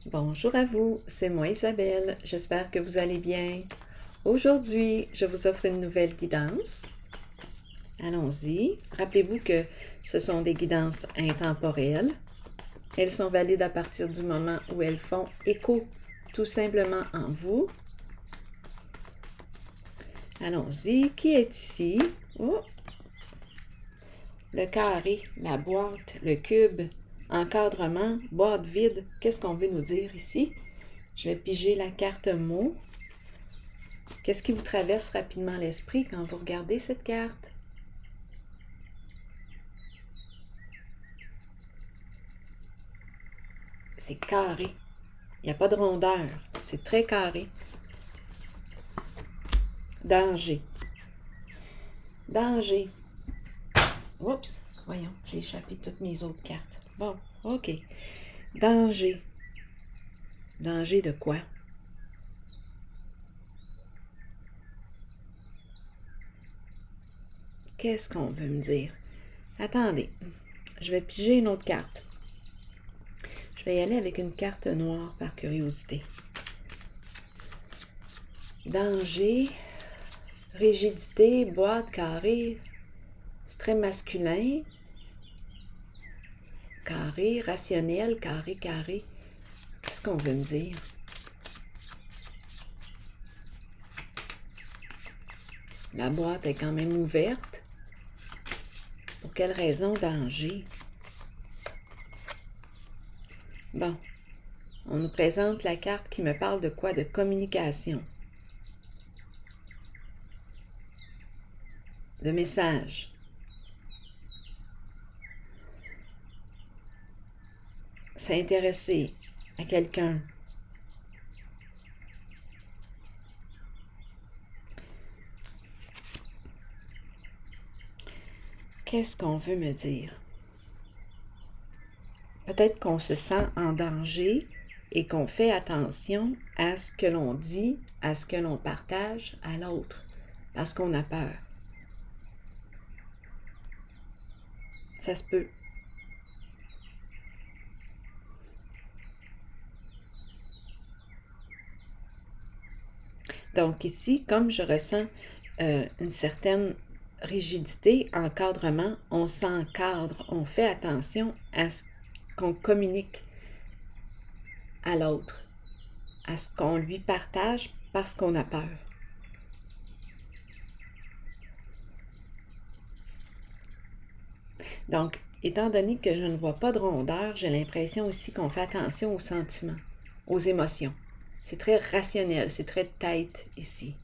Bonjour à vous, c'est moi Isabelle, j'espère que vous allez bien. Aujourd'hui, je vous offre une nouvelle guidance. Allons-y. Rappelez-vous que ce sont des guidances intemporelles. Elles sont valides à partir du moment où elles font écho tout simplement en vous. Allons-y. Qui est ici? Oh! Le carré, la boîte, le cube, encadrement, boîte vide. Qu'est-ce qu'on veut nous dire ici? Je vais piger la carte mot. Qu'est-ce qui vous traverse rapidement l'esprit quand vous regardez cette carte? C'est carré. Il n'y a pas de rondeur. C'est très carré. Danger. Danger. Oups! Voyons, j'ai échappé toutes mes autres cartes. Bon, OK. Danger. Danger de quoi? Qu'est-ce qu'on veut me dire? Attendez, je vais piger une autre carte. Je vais y aller avec une carte noire par curiosité. Danger, rigidité, boîte, carré, c'est très masculin. Carré, rationnel, carré, carré. Qu'est-ce qu'on veut me dire? La boîte est quand même ouverte. Pour quelle raison danger? Bon, on nous présente la carte qui me parle de quoi? De communication. De message. S'intéresser à quelqu'un. Qu'est-ce qu'on veut me dire? Peut-être qu'on se sent en danger et qu'on fait attention à ce que l'on dit, à ce que l'on partage à l'autre, parce qu'on a peur. Ça se peut. Donc ici, comme je ressens une certaine rigidité, encadrement, on s'encadre, on fait attention à ce qu'on communique à l'autre, à ce qu'on lui partage parce qu'on a peur. Donc, étant donné que je ne vois pas de rondeur, j'ai l'impression aussi qu'on fait attention aux sentiments, aux émotions. C'est très rationnel, c'est très tête ici.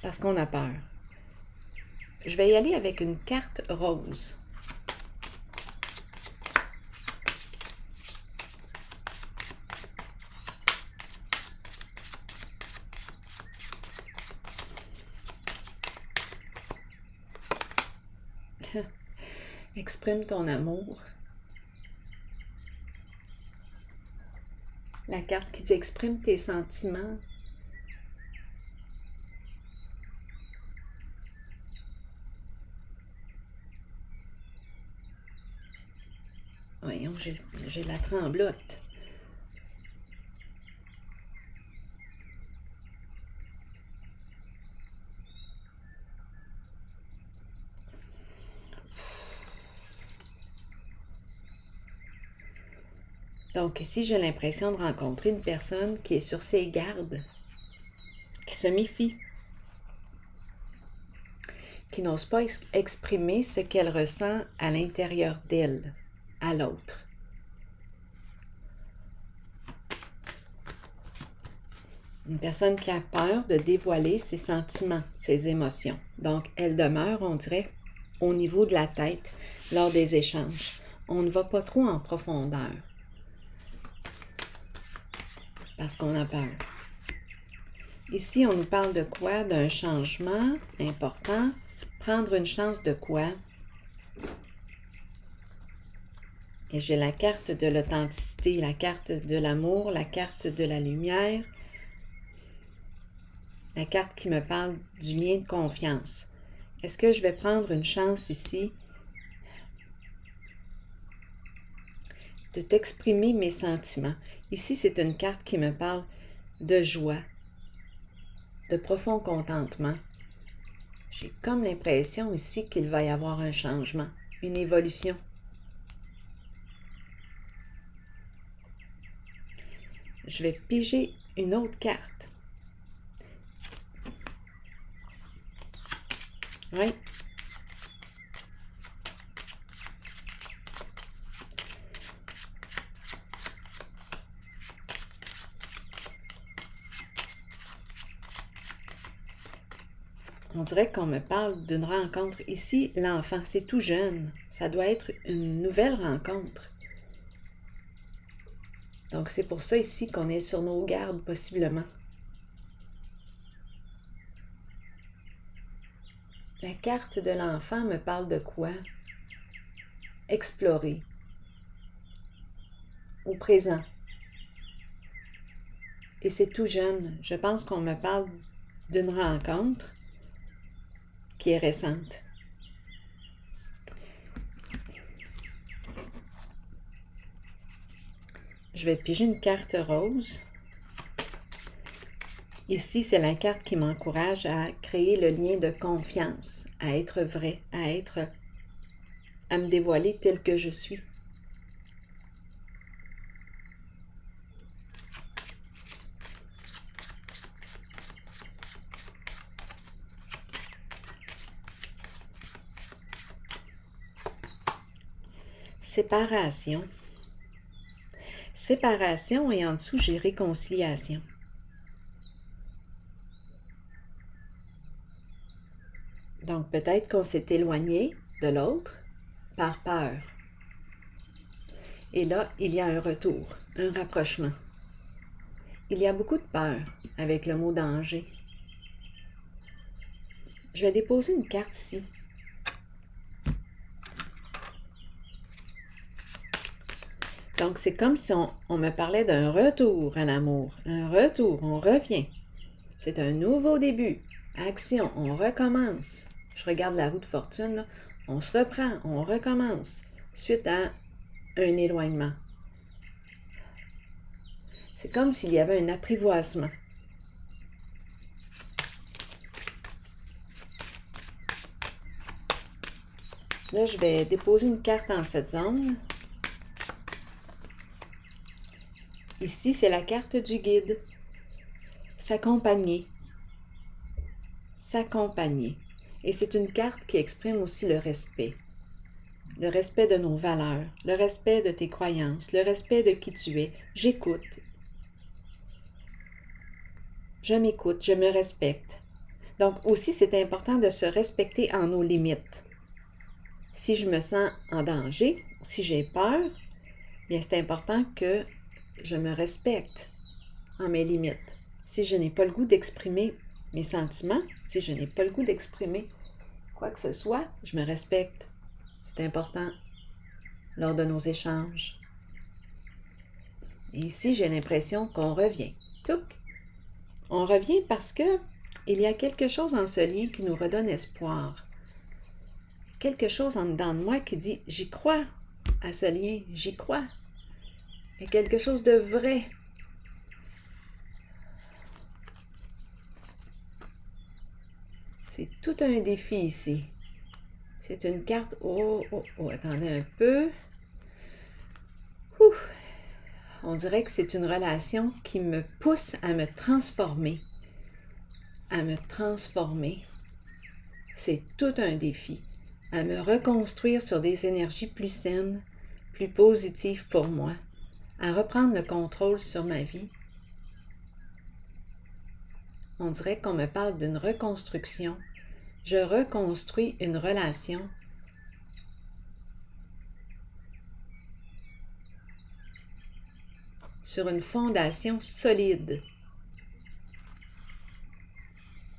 Parce qu'on a peur. Je vais y aller avec une carte rose. Exprime ton amour. La carte qui dit exprime tes sentiments. Voyons, j'ai la tremblote. Donc ici, j'ai l'impression de rencontrer une personne qui est sur ses gardes, qui se méfie, qui n'ose pas exprimer ce qu'elle ressent à l'intérieur d'elle, à l'autre. Une personne qui a peur de dévoiler ses sentiments, ses émotions. Donc, elle demeure, on dirait, au niveau de la tête lors des échanges. On ne va pas trop en profondeur parce qu'on a peur. Ici, on nous parle de quoi? D'un changement important. Prendre une chance de quoi? Et j'ai la carte de l'authenticité, la carte de l'amour, la carte de la lumière, la carte qui me parle du lien de confiance. Est-ce que je vais prendre une chance ici de t'exprimer mes sentiments. Ici, c'est une carte qui me parle de joie, de profond contentement. J'ai comme l'impression ici qu'il va y avoir un changement, une évolution. Je vais piger une autre carte. Oui. On dirait qu'on me parle d'une rencontre. Ici, l'enfant, c'est tout jeune. Ça doit être une nouvelle rencontre. Donc, c'est pour ça ici qu'on est sur nos gardes, possiblement. La carte de l'enfant me parle de quoi? Explorer. Au présent. Et c'est tout jeune. Je pense qu'on me parle d'une rencontre qui est récente. Je vais piger une carte rose. Ici, c'est la carte qui m'encourage à créer le lien de confiance, à être vrai, à me dévoiler tel que je suis. Séparation. Séparation et en dessous, j'ai réconciliation. Donc, peut-être qu'on s'est éloigné de l'autre par peur. Et là, il y a un retour, un rapprochement. Il y a beaucoup de peur avec le mot danger. Je vais déposer une carte ici. Donc, c'est comme si on me parlait d'un retour à l'amour. Un retour, on revient. C'est un nouveau début. Action, on recommence. Je regarde la roue de fortune, là. On se reprend, on recommence, suite à un éloignement. C'est comme s'il y avait un apprivoisement. Là, je vais déposer une carte dans cette zone. Ici, c'est la carte du guide. S'accompagner. S'accompagner. Et c'est une carte qui exprime aussi le respect. Le respect de nos valeurs, le respect de tes croyances, le respect de qui tu es. J'écoute. Je m'écoute, je me respecte. Donc aussi, c'est important de se respecter en nos limites. Si je me sens en danger, si j'ai peur, bien c'est important que je me respecte en mes limites. Si je n'ai pas le goût d'exprimer mes sentiments, si je n'ai pas le goût d'exprimer quoi que ce soit, je me respecte. C'est important lors de nos échanges. Et ici, j'ai l'impression qu'on revient. Touc! On revient parce que il y a quelque chose en ce lien qui nous redonne espoir. Quelque chose en dedans de moi qui dit « J'y crois à ce lien, j'y crois. » Il y a quelque chose de vrai. C'est tout un défi ici. C'est une carte... Oh, attendez un peu. Ouh. On dirait que c'est une relation qui me pousse à me transformer. À me transformer. C'est tout un défi. À me reconstruire sur des énergies plus saines, plus positives pour moi. À reprendre le contrôle sur ma vie. On dirait qu'on me parle d'une reconstruction. Je reconstruis une relation sur une fondation solide.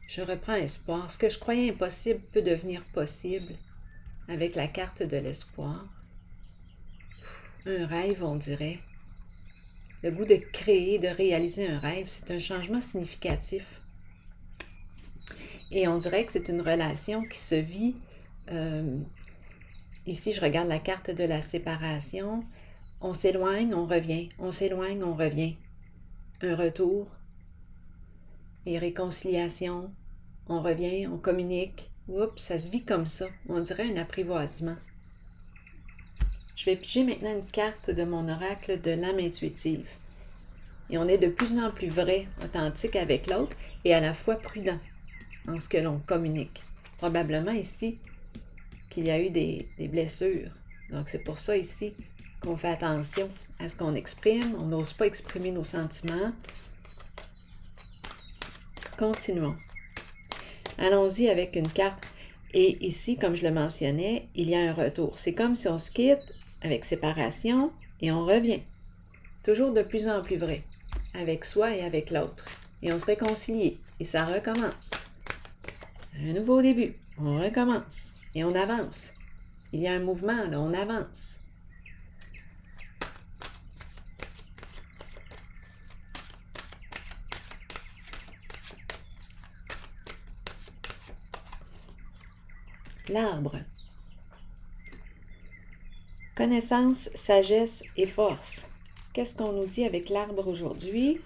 Je reprends espoir. Ce que je croyais impossible peut devenir possible avec la carte de l'espoir. Un rêve, on dirait. Le goût de créer, de réaliser un rêve, c'est un changement significatif. Et on dirait que c'est une relation qui se vit. Ici, je regarde la carte de la séparation. On s'éloigne, on revient. On s'éloigne, on revient. Un retour et réconciliation. On revient, on communique. Oups, ça se vit comme ça. On dirait un apprivoisement. Je vais piger maintenant une carte de mon oracle de l'âme intuitive. Et on est de plus en plus vrai, authentique avec l'autre et à la fois prudent en ce que l'on communique. Probablement ici qu'il y a eu des blessures. Donc c'est pour ça ici qu'on fait attention à ce qu'on exprime. On n'ose pas exprimer nos sentiments. Continuons. Allons-y avec une carte. Et ici, comme je le mentionnais, il y a un retour. C'est comme si on se quitte avec séparation et on revient. Toujours de plus en plus vrai, avec soi et avec l'autre. Et on se réconcilie et ça recommence. Un nouveau début. On recommence et on avance. Il y a un mouvement, là, on avance. L'arbre. Connaissance, sagesse et force. Qu'est-ce qu'on nous dit avec l'arbre aujourd'hui?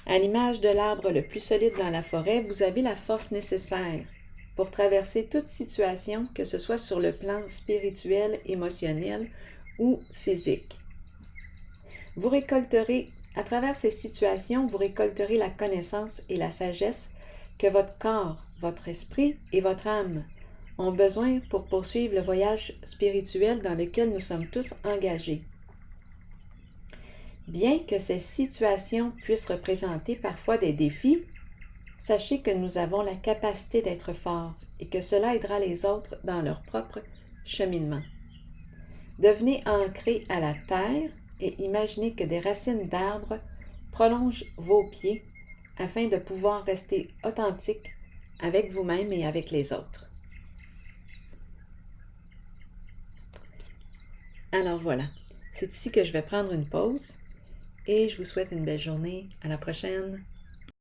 À l'image de l'arbre le plus solide dans la forêt, vous avez la force nécessaire pour traverser toute situation, que ce soit sur le plan spirituel, émotionnel ou physique. Vous récolterez, à travers ces situations, vous récolterez la connaissance et la sagesse que votre corps, votre esprit et votre âme ont besoin pour poursuivre le voyage spirituel dans lequel nous sommes tous engagés. Bien que ces situations puissent représenter parfois des défis, sachez que nous avons la capacité d'être forts et que cela aidera les autres dans leur propre cheminement. Devenez ancrés à la terre et imaginez que des racines d'arbres prolongent vos pieds afin de pouvoir rester authentique avec vous-même et avec les autres. Alors voilà, c'est ici que je vais prendre une pause et je vous souhaite une belle journée. À la prochaine!